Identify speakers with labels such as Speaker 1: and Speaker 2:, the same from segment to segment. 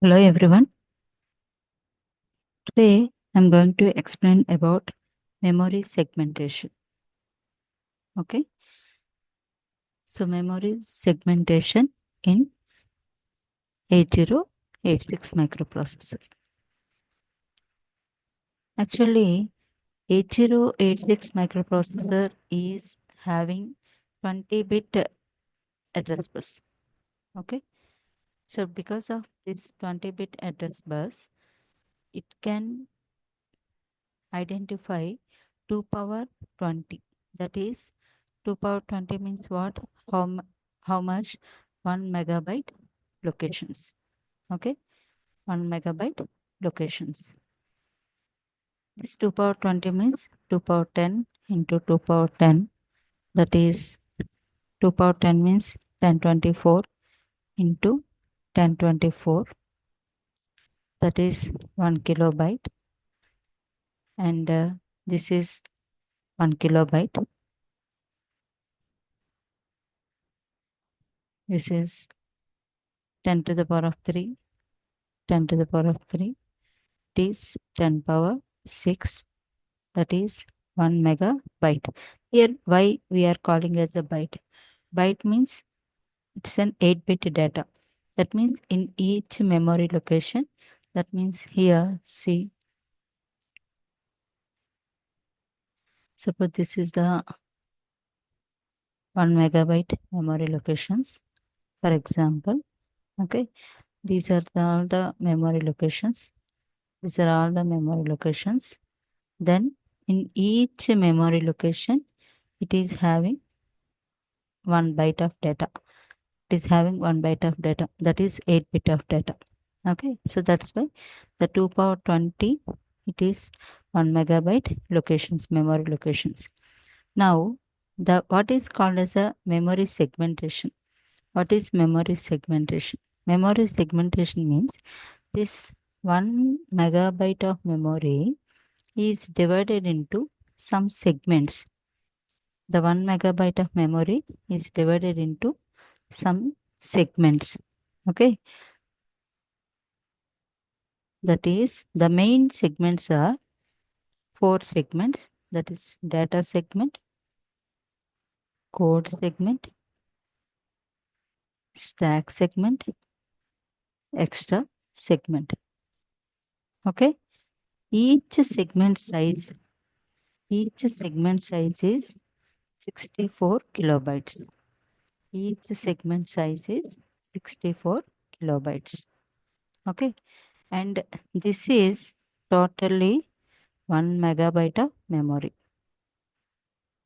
Speaker 1: Hello everyone. Today I'm going to explain about memory segmentation. Okay. So memory segmentation in 8086 microprocessor. Actually, 8086 microprocessor is having 20-bit address bus. Okay. So because of this 20-bit address bus, it can identify 2 power 20. That is 2 power 20 means what? How much? 1 megabyte locations. Okay, 1 megabyte locations. This 2 power 20 means 2 power 10 into 2 power 10. That is 2 power 10 means 1024 into 1024. That is 1 kilobyte. And this is 1 kilobyte. This is 10 to the power of 3. 10 to the power of 3. It is 10 power 6. That is 1 megabyte. Here, why we are calling as a byte? Byte means it's an 8-bit data. That means in each memory location, that means here, see, suppose this is the 1 megabyte memory locations, for example. Okay, these are all the memory locations. These are all the memory locations. Then in each memory location, it is having 1 byte of data. It is having 1 byte of data. That is 8-bit of data. Okay, so that's why the 2 power 20, it is 1 megabyte locations, memory locations. Now, the what is called as a memory segmentation? What is memory segmentation? Memory segmentation means this 1 megabyte of memory is divided into some segments. The 1 megabyte of memory is divided into some segments. Okay, that is the main segments are 4 segments, that is data segment, code segment, stack segment, extra segment. Okay, each segment size is 64 kilobytes. Each segment size is 64 kilobytes. Okay, and this is totally 1 megabyte of memory.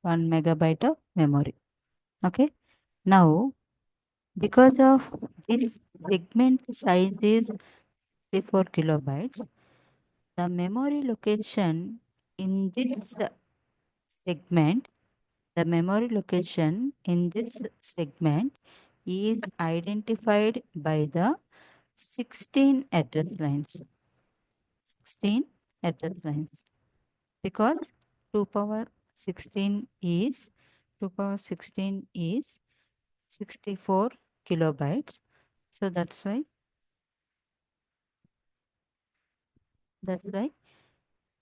Speaker 1: 1 megabyte of memory. Okay, now because of this segment size is 64 kilobytes, the memory location in this segment, the memory location in this segment is identified by the 16 address lines. 16 address lines, because 2 power 16 is 2 power 16 is 64 kilobytes. So that's why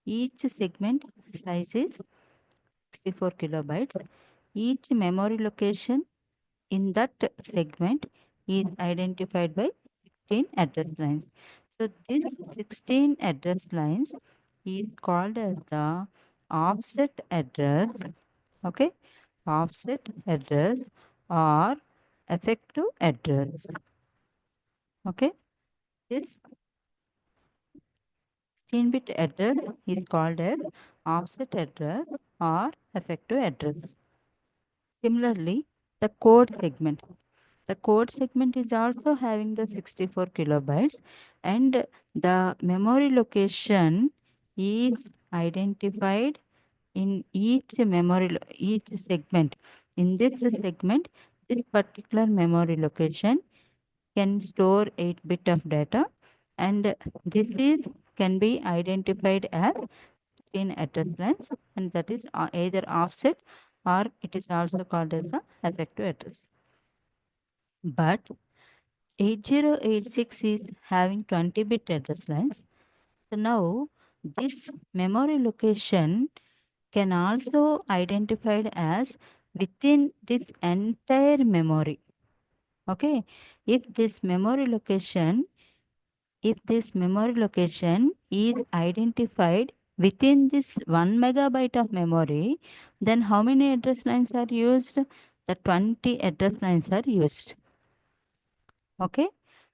Speaker 1: each segment size is 64 kilobytes. Each memory location in that segment is identified by 16 address lines. So this 16 address lines is called as the offset address. Okay, offset address or effective address. Okay, this 16-bit address is called as offset address or effective address. Similarly, the code segment. The code segment is also having the 64 kilobytes, and the memory location is identified in each segment. In this segment, this particular memory location can store 8-bit of data, and this is can be identified as 16 address lines, and that is either offset or it is also called as a effective address. But 8086 is having 20-bit address lines. So now this memory location can also identified as within this entire memory. Okay, if this memory location if this memory location is identified within this 1 megabyte of memory, then how many address lines are used? The 20 address lines are used. Okay,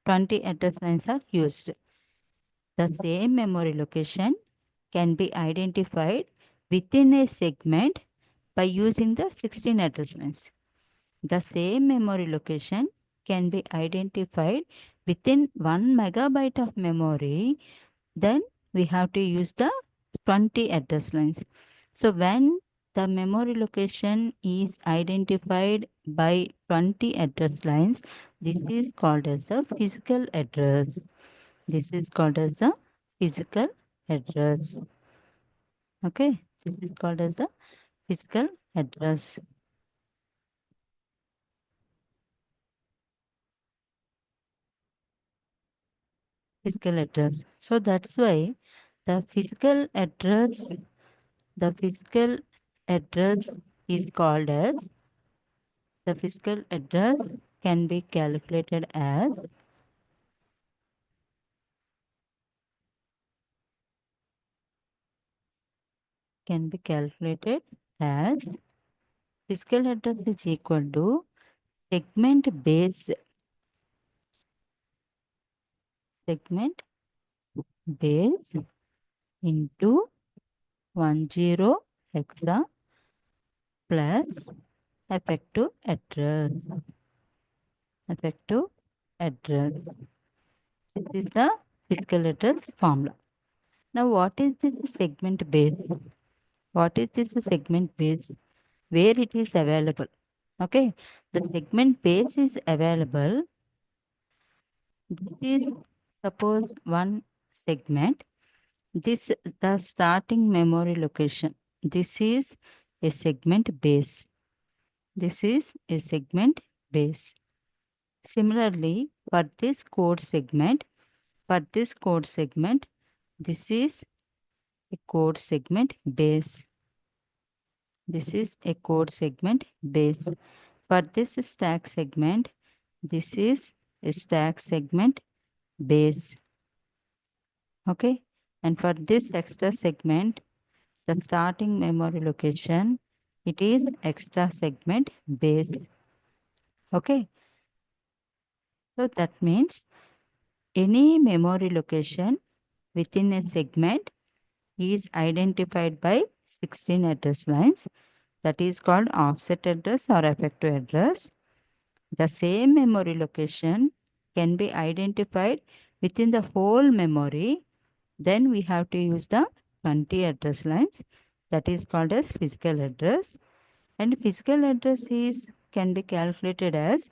Speaker 1: 20 address lines are used. The same memory location can be identified within a segment by using the 16 address lines. The same memory location can be identified within 1 megabyte of memory, then we have to use the 20 address lines. So when the memory location is identified by 20 address lines, this is called as the physical address. This is called as the physical address. Okay, this is called as the physical address. Physical address. So that's why the physical address, the physical address is called as the physical address can be calculated as can be calculated as physical address is equal to segment base segment base into 10 hexa plus effective address. Effective address. This is the physical address formula. Now, what is this segment base? What is this segment base? Where it is available? Okay, the segment base is available. This is suppose one segment. This the starting memory location. This is a segment base. This is a segment base. Similarly, for this code segment, this is a code segment base. This is a code segment base. For this stack segment, this is a stack segment base. Okay. And for this extra segment, the starting memory location, it is extra segment base. Okay. So that means any memory location within a segment is identified by 16 address lines. That is called offset address or effective address. The same memory location can be identified within the whole memory. Then we have to use the 20 address lines. That is called as physical address. And physical address is can be calculated as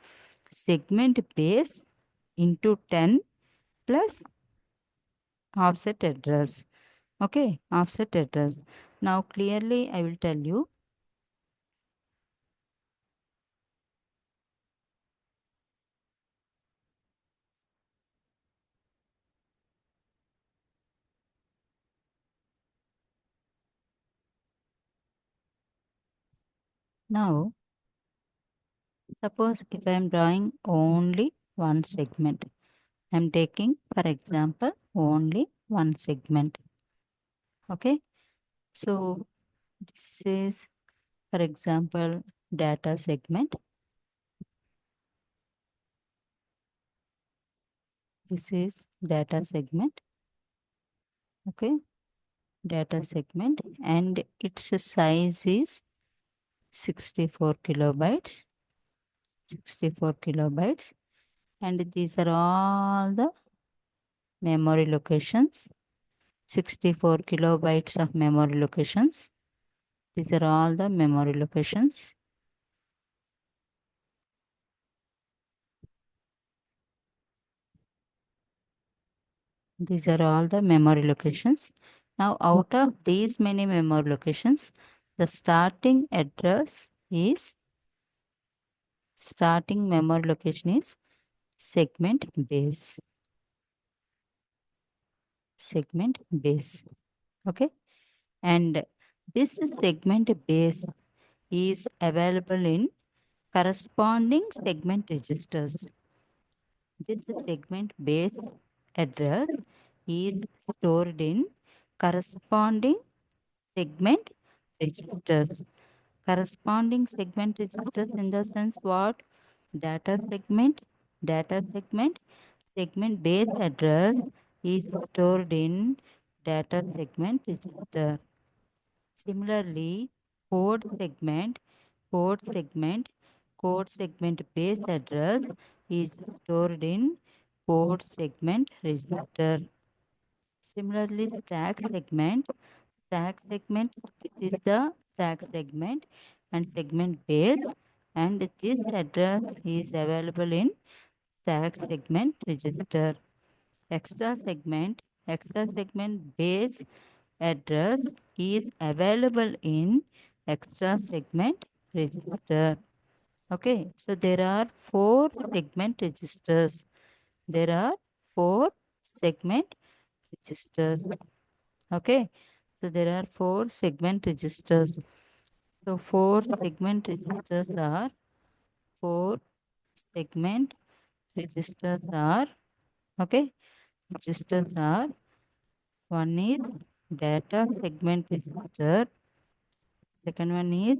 Speaker 1: segment base into 10 plus offset address. Okay, offset address. Now clearly I will tell you. Now suppose if I am drawing only one segment. I am taking for example only one segment. Okay. So this is for example data segment. This is data segment. Okay. Data segment and its size is 64 kilobytes. 64 kilobytes. And these are all the memory locations. 64 kilobytes of memory locations. These are all the memory locations. These are all the memory locations. Now, out of these many memory locations, the starting address is starting memory location is segment base. Segment base. Okay. And this segment base is available in corresponding segment registers. This segment base address is stored in corresponding segment registers. Corresponding segment registers in the sense what? Data segment, data segment, segment base address is stored in data segment register. Similarly, code segment, code segment, code segment base address is stored in code segment register. Similarly, stack segment, this is the stack segment and segment base, and this address is available in stack segment register. Extra segment base address is available in extra segment register. Okay, so there are four segment registers. There are four segment registers. Okay, so there are four segment registers. So four segment registers are four segment registers are okay. Registers are one is data segment register. Second one is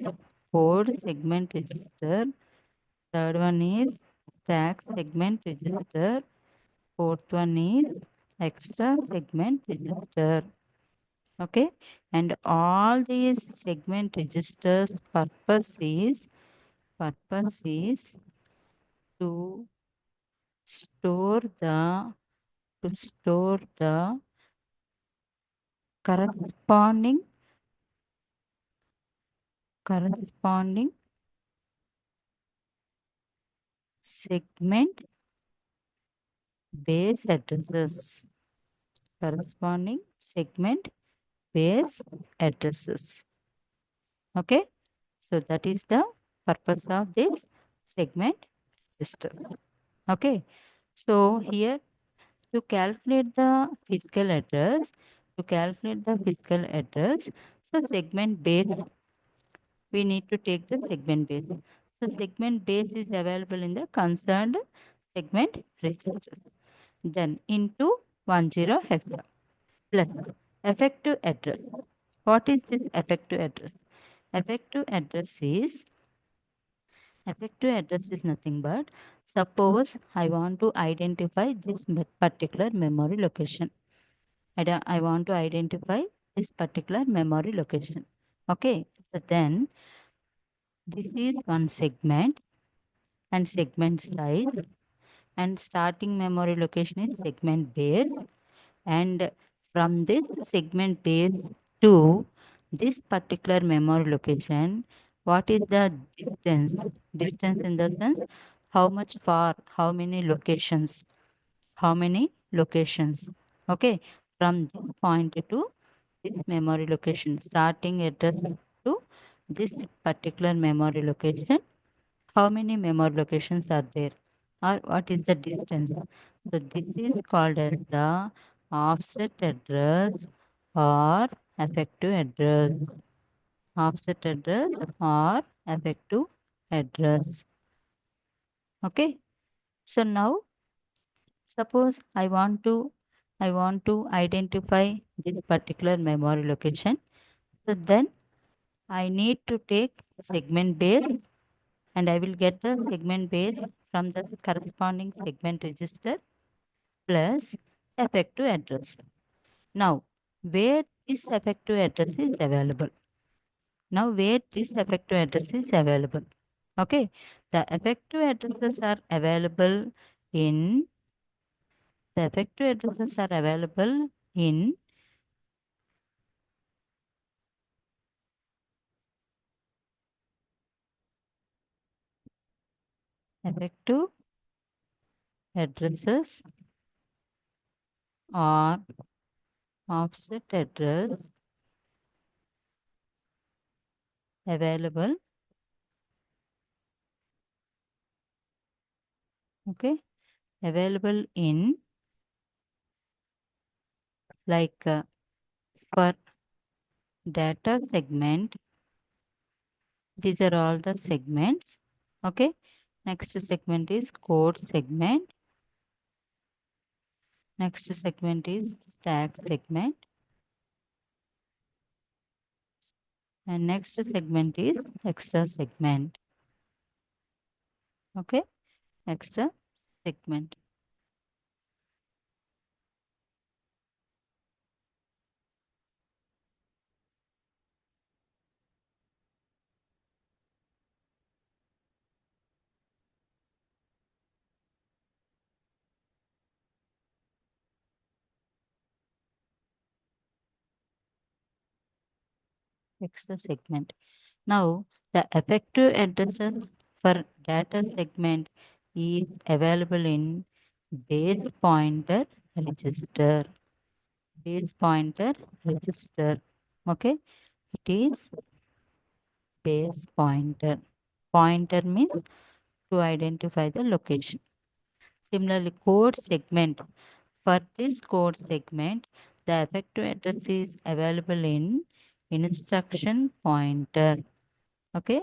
Speaker 1: code segment register. Third one is stack segment register. Fourth one is extra segment register. Okay, and all these segment registers purpose is to store the corresponding corresponding segment base addresses. Corresponding segment base addresses. Okay, so that is the purpose of this segment register. Okay, so here to calculate the physical address, so segment base, we need to take the segment base. So segment base is available in the concerned segment register. Then into 10 hexa plus effective address. What is this effective address? Effective address is nothing but, suppose I want to identify this particular memory location. I want to identify this particular memory location. Okay, so then this is one segment and segment size, and starting memory location is segment base, and from this segment base to this particular memory location, what is the distance in the sense how much far, how many locations. Okay, from this point to this memory location, starting address to this particular memory location, how many memory locations are there, or what is the distance. So this is called as the offset address or effective address. Offset address or effective address. Okay, so now suppose I want to identify this particular memory location. So then I need to take segment base, and I will get the segment base from the corresponding segment register plus effective address. Now, where this effective address is available? Okay, the effective addresses are available in the effective addresses are available in effective addresses or offset address available. Okay, available in like for data segment. These are all the segments. Okay. Next segment is code segment. Next segment is stack segment. And next segment is extra segment. Okay. Extra segment. Extra segment. Now, the effective addresses for data segment is available in base pointer register. Base pointer register. Okay, it is base pointer. Pointer means to identify the location. Similarly, code segment. For this code segment, the effective address is available in instruction pointer. Okay,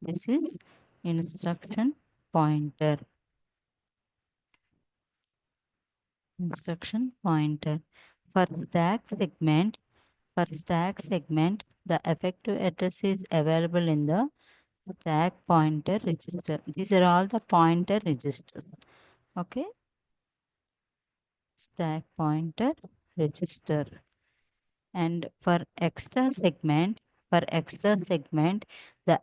Speaker 1: this is instruction pointer. Instruction pointer. For stack segment, the effective address is available in the stack pointer register. These are all the pointer registers. Okay, stack pointer register. And for extra segment, the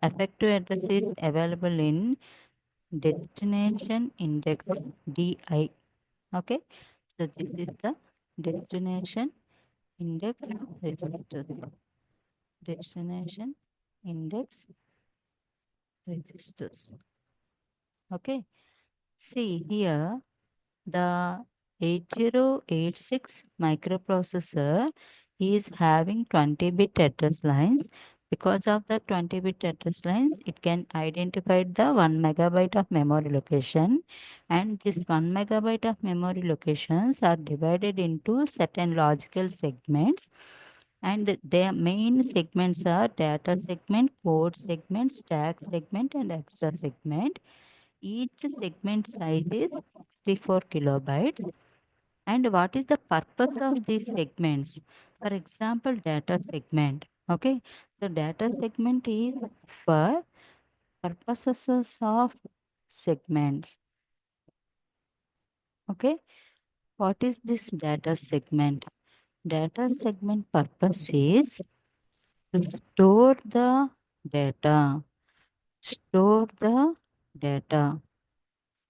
Speaker 1: effective address is available in destination index DI. Okay, so this is the destination index registers. Destination index registers. Okay, see here the 8086 microprocessor is having 20-bit address lines. Because of the 20-bit address lines, it can identify the 1 megabyte of memory location, and this 1 megabyte of memory locations are divided into certain logical segments, and their main segments are data segment, code segment, stack segment, and extra segment. Each segment size is 64 kilobytes. And what is the purpose of these segments? For example, data segment. Okay, so data segment is for purposes of segments. Okay, what is this data segment? Data segment purpose is to store the data. Store the data.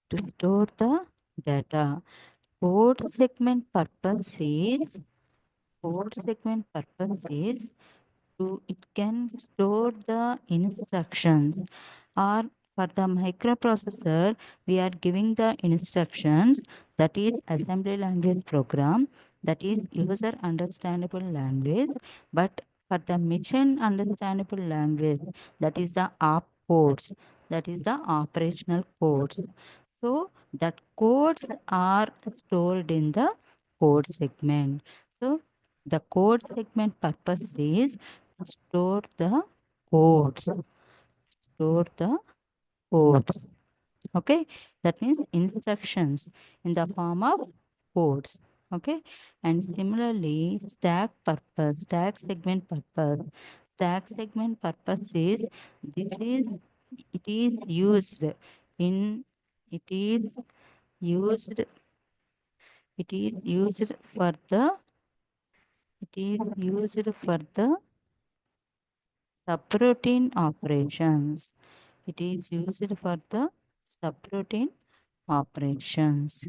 Speaker 1: To store the data. Code segment purpose is to it can store the instructions, or for the microprocessor we are giving the instructions, that is assembly language program, that is user understandable language. But for the machine understandable language, that is the op codes, that is the operational codes. So that codes are stored in the code segment. So the code segment purpose is store the codes. Store the codes. Okay, that means instructions in the form of codes. Okay, and similarly, stack segment purpose. Stack segment purpose is this is it is used in it is used it is used for the it is used for the subroutine operations. It is used for the subroutine operations.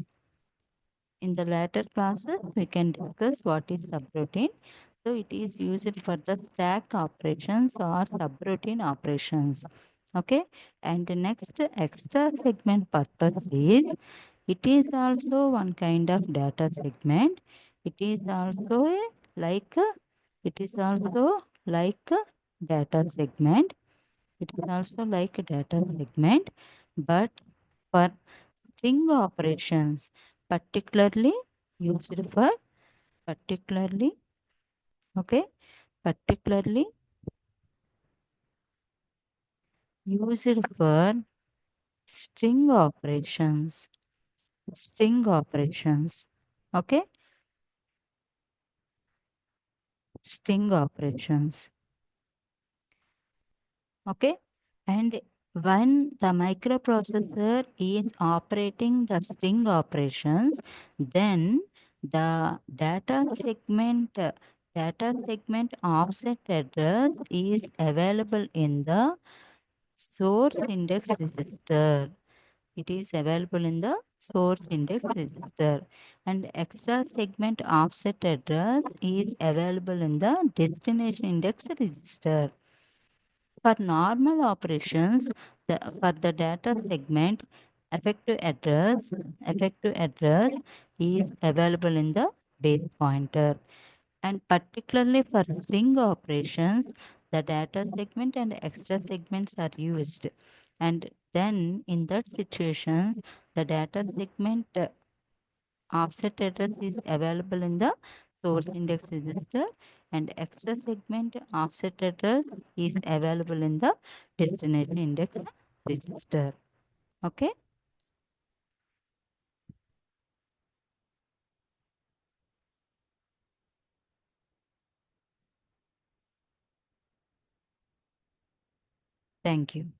Speaker 1: In the later classes, we can discuss what is subroutine. So it is used for the stack operations or subroutine operations. Okay. And the next extra segment purpose is it is also one kind of data segment. It is also like it is also like a data segment. It is also like a data segment, but for string operations. particularly used for particularly okay particularly used for string operations. String operations. Okay, string operations. Okay, and when the microprocessor is operating the string operations, then the data segment offset address is available in the source index register. It is available in the source index register, and extra segment offset address is available in the destination index register. For normal operations, for the data segment, effective address is available in the base pointer. And particularly for string operations, the data segment and extra segments are used. And then in that situation, the data segment offset address is available in the source index register, and extra segment offset address is available in the destination index register. Okay. Thank you.